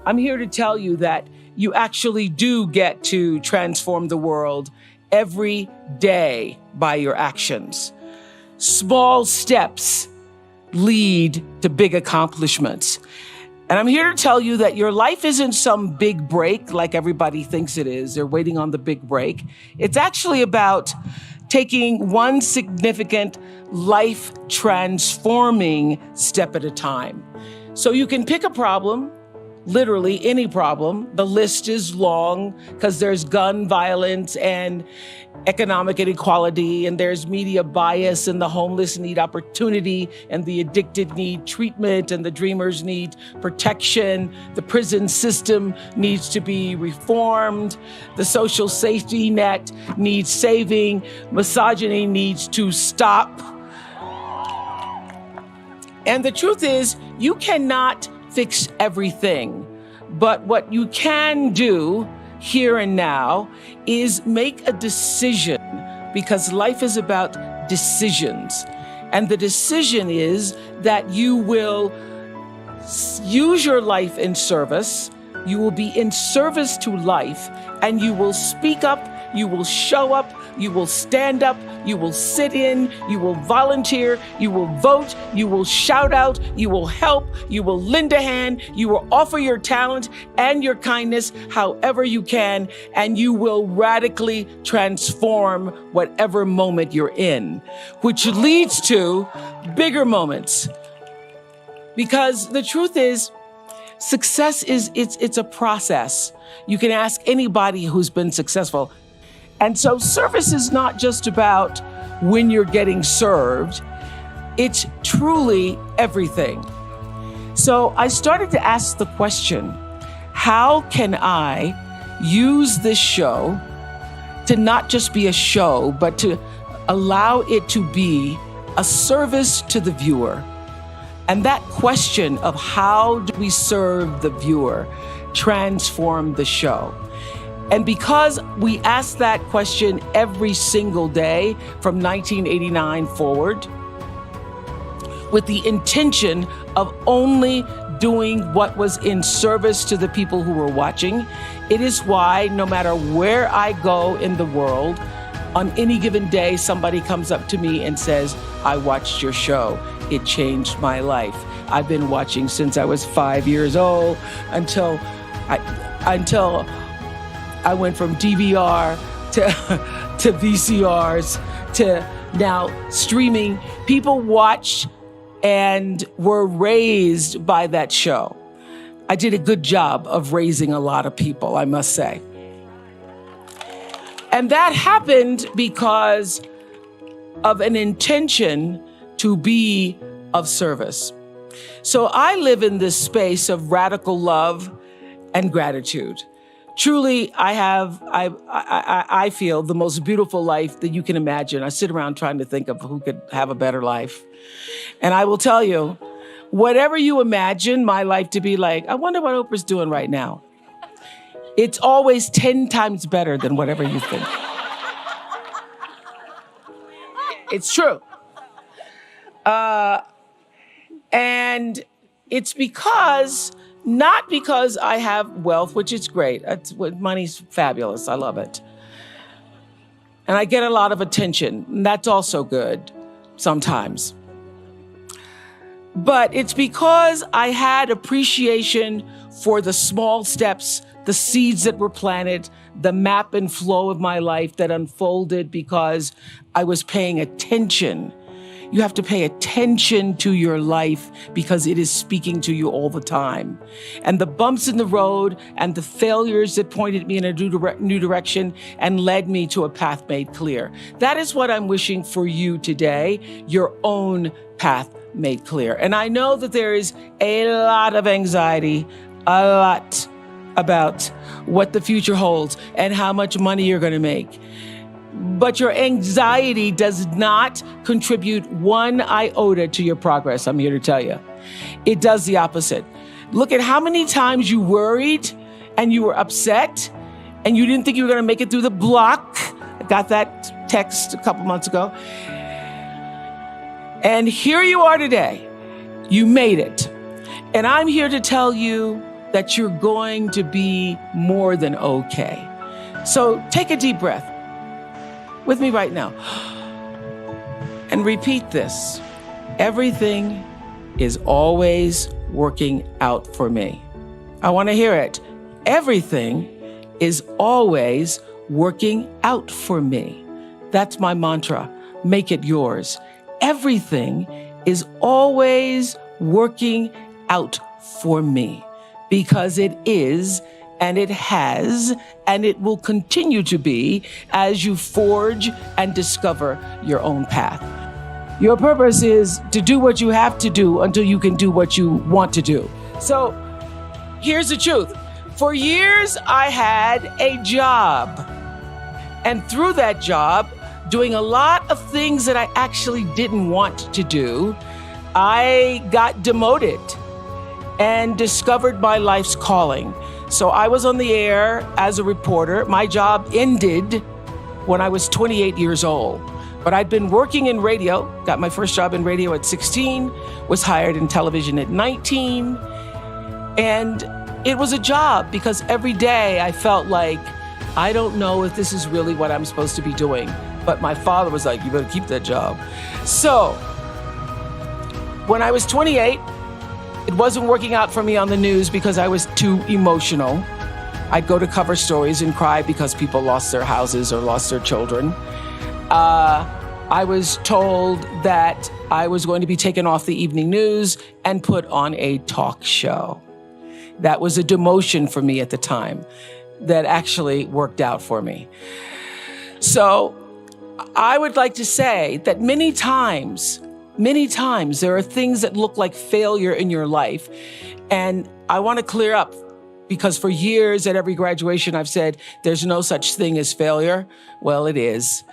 I'm here to tell you that you actually do get to transform the world every day by your actions. Small steps lead to big accomplishments. And I'm here to tell you that your life isn't some big break like everybody thinks it is. They're waiting on the big break. It's actually about taking one significant life transforming step at a time. So you can pick a problem, literally any problem. The list is long because there's gun violence and economic inequality, and there's media bias, and the homeless need opportunity, and the addicted need treatment, and the dreamers need protection. The prison system needs to be reformed. The social safety net needs saving. Misogyny needs to stop. And the truth is, you cannot fix everything, but what you can do here and now is make a decision, because life is about decisions. And the decision is that you will use your life in service. You will be in service to life, and you will speak up, you will show up, you will stand up, you will sit in, you will volunteer, you will vote, you will shout out, you will help, you will lend a hand, you will offer your talent and your kindness however you can, and you will radically transform whatever moment you're in, which leads to bigger moments. Because the truth is, success is, it's a process. You can ask anybody who's been successful. And so service is not just about when you're getting served. It's truly everything. So I started to ask the question, how can I use this show to not just be a show, but to allow it to be a service to the viewer? And that question of how do we serve the viewer transformed the show. And because we asked that question every single day from 1989 forward, with the intention of only doing what was in service to the people who were watching, it is why no matter where I go in the world, on any given day, somebody comes up to me and says, I watched your show. It changed my life. I've been watching since I was 5 years old until I went from DVR to VCRs to now streaming. People watched and were raised by that show. I did a good job of raising a lot of people, I must say. And that happened because of an intention to be of service. So I live in this space of radical love and gratitude. Truly, I feel the most beautiful life that you can imagine. I sit around trying to think of who could have a better life. And I will tell you, whatever you imagine my life to be like, I wonder what Oprah's doing right now. It's always 10 times better than whatever you think. It's true. And it's not because I have wealth, which is great. Money's fabulous. I love it. And I get a lot of attention. And that's also good sometimes. But it's because I had appreciation for the small steps, the seeds that were planted, the map and flow of my life that unfolded because I was paying attention. You have to pay attention to your life because it is speaking to you all the time. And the bumps in the road and the failures that pointed me in a new direction and led me to a path made clear. That is what I'm wishing for you today, your own path made clear. And I know that there is a lot of anxiety, a lot about what the future holds and how much money you're going to make. But your anxiety does not contribute one iota to your progress, I'm here to tell you. It does the opposite. Look at how many times you worried and you were upset and you didn't think you were going to make it through the block. I got that text a couple months ago. And here you are today. You made it. And I'm here to tell you that you're going to be more than okay. So take a deep breath with me right now and repeat this. Everything is always working out for me. I want to hear it. Everything is always working out for me. That's my mantra. Make it yours. Everything is always working out for me because it is, and it has, and it will continue to be as you forge and discover your own path. Your purpose is to do what you have to do until you can do what you want to do. So here's the truth. For years, I had a job. And through that job, doing a lot of things that I actually didn't want to do, I got demoted and discovered my life's calling. So I was on the air as a reporter. My job ended when I was 28 years old. But I'd been working in radio, got my first job in radio at 16, was hired in television at 19. And it was a job because every day I felt like, I don't know if this is really what I'm supposed to be doing. But my father was like, you better keep that job. So when I was 28, it wasn't working out for me on the news because I was too emotional. I'd go to cover stories and cry because people lost their houses or lost their children. I was told that I was going to be taken off the evening news and put on a talk show. That was a demotion for me at the time that actually worked out for me. So I would like to say that many times, there are things that look like failure in your life. And I want to clear up because for years at every graduation, I've said, there's no such thing as failure. Well, it is.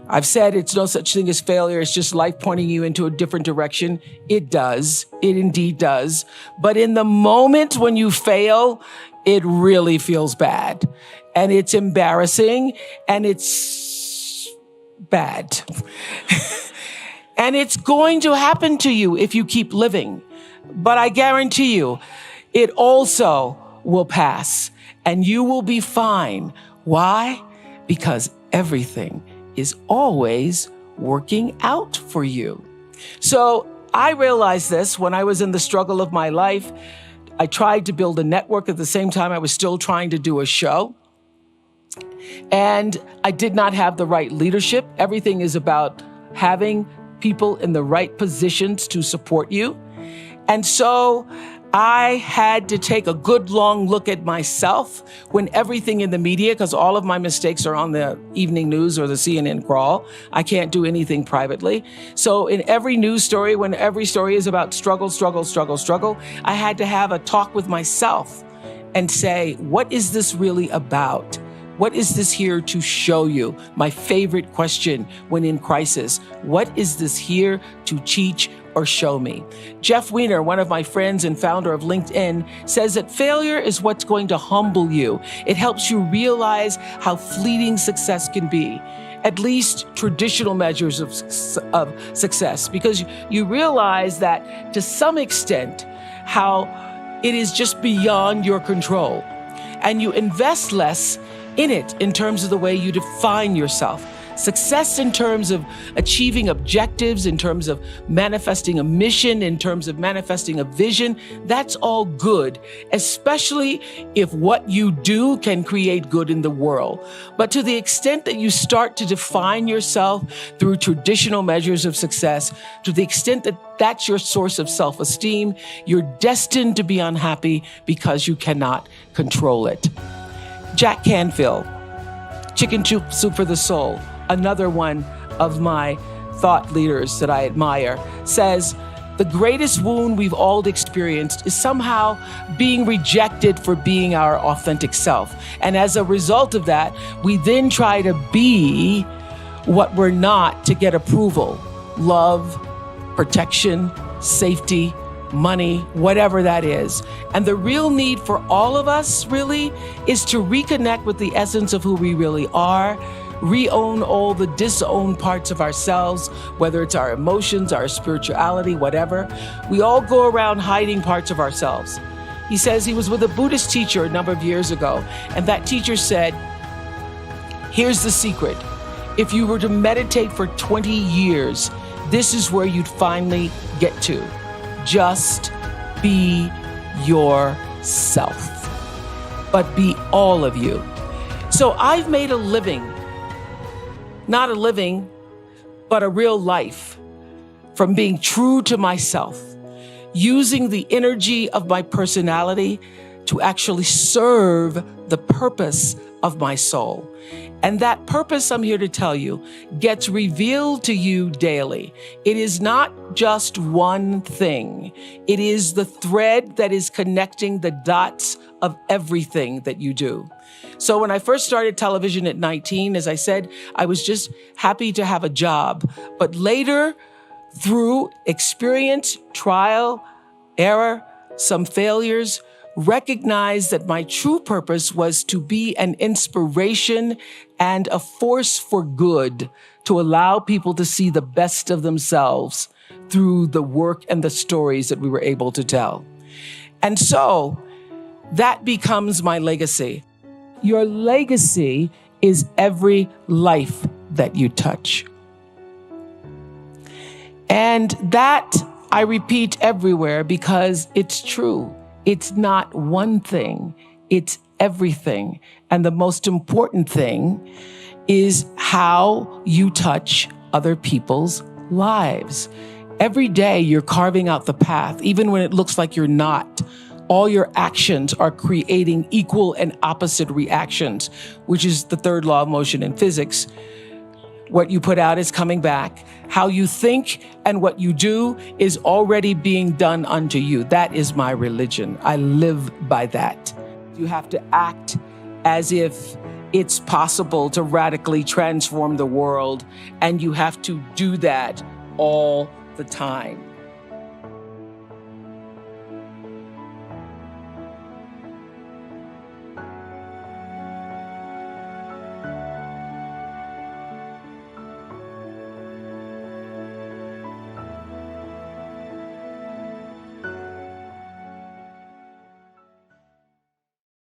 I've said it's no such thing as failure. It's just life pointing you into a different direction. It does. It indeed does. But in the moment when you fail, it really feels bad. And it's embarrassing. And it's bad. And it's going to happen to you if you keep living. But I guarantee you, it also will pass. And you will be fine. Why? Because everything is always working out for you. So I realized this when I was in the struggle of my life. I tried to build a network at the same time I was still trying to do a show. And I did not have the right leadership. Everything is about having people in the right positions to support you. And so I had to take a good long look at myself when everything in the media, because all of my mistakes are on the evening news or the CNN crawl. I can't do anything privately. So in every news story, when every story is about struggle, I had to have a talk with myself and say, what is this really about? What is this here to show you? My favorite question when in crisis, what is this here to teach or show me? Jeff Weiner, one of my friends and founder of LinkedIn, says that failure is what's going to humble you. It helps you realize how fleeting success can be, at least traditional measures of success, because you realize that to some extent, how it is just beyond your control. And you invest less in it in terms of the way you define yourself. Success in terms of achieving objectives, in terms of manifesting a mission, in terms of manifesting a vision, that's all good, especially if what you do can create good in the world. But to the extent that you start to define yourself through traditional measures of success, to the extent that that's your source of self-esteem, you're destined to be unhappy because you cannot control it. Jack Canfield, Chicken Soup for the Soul, another one of my thought leaders that I admire, says, the greatest wound we've all experienced is somehow being rejected for being our authentic self. And as a result of that, we then try to be what we're not to get approval, love, protection, safety, money, whatever that is. And the real need for all of us really is to reconnect with the essence of who we really are, re-own all the disowned parts of ourselves, whether it's our emotions, our spirituality, whatever. We all go around hiding parts of ourselves. He says he was with a Buddhist teacher a number of years ago, and that teacher said, here's the secret. If you were to meditate for 20 years, this is where you'd finally get to. Just be yourself, but be all of you. So I've made a living, not a living, but a real life from being true to myself, using the energy of my personality to actually serve the purpose of my soul. And that purpose, I'm here to tell you, gets revealed to you daily. It is not just one thing. It is the thread that is connecting the dots of everything that you do. So when I first started television at 19, as I said, I was just happy to have a job. But later, through experience, trial, error, some failures, recognized that my true purpose was to be an inspiration and a force for good, to allow people to see the best of themselves through the work and the stories that we were able to tell. And so that becomes my legacy. Your legacy is every life that you touch. And that I repeat everywhere because it's true. It's not one thing, it's everything. And the most important thing is how you touch other people's lives. Every day you're carving out the path, even when it looks like you're not. All your actions are creating equal and opposite reactions, which is the third law of motion in physics. What you put out is coming back. How you think and what you do is already being done unto you. That is my religion. I live by that. You have to act as if it's possible to radically transform the world, and you have to do that all the time.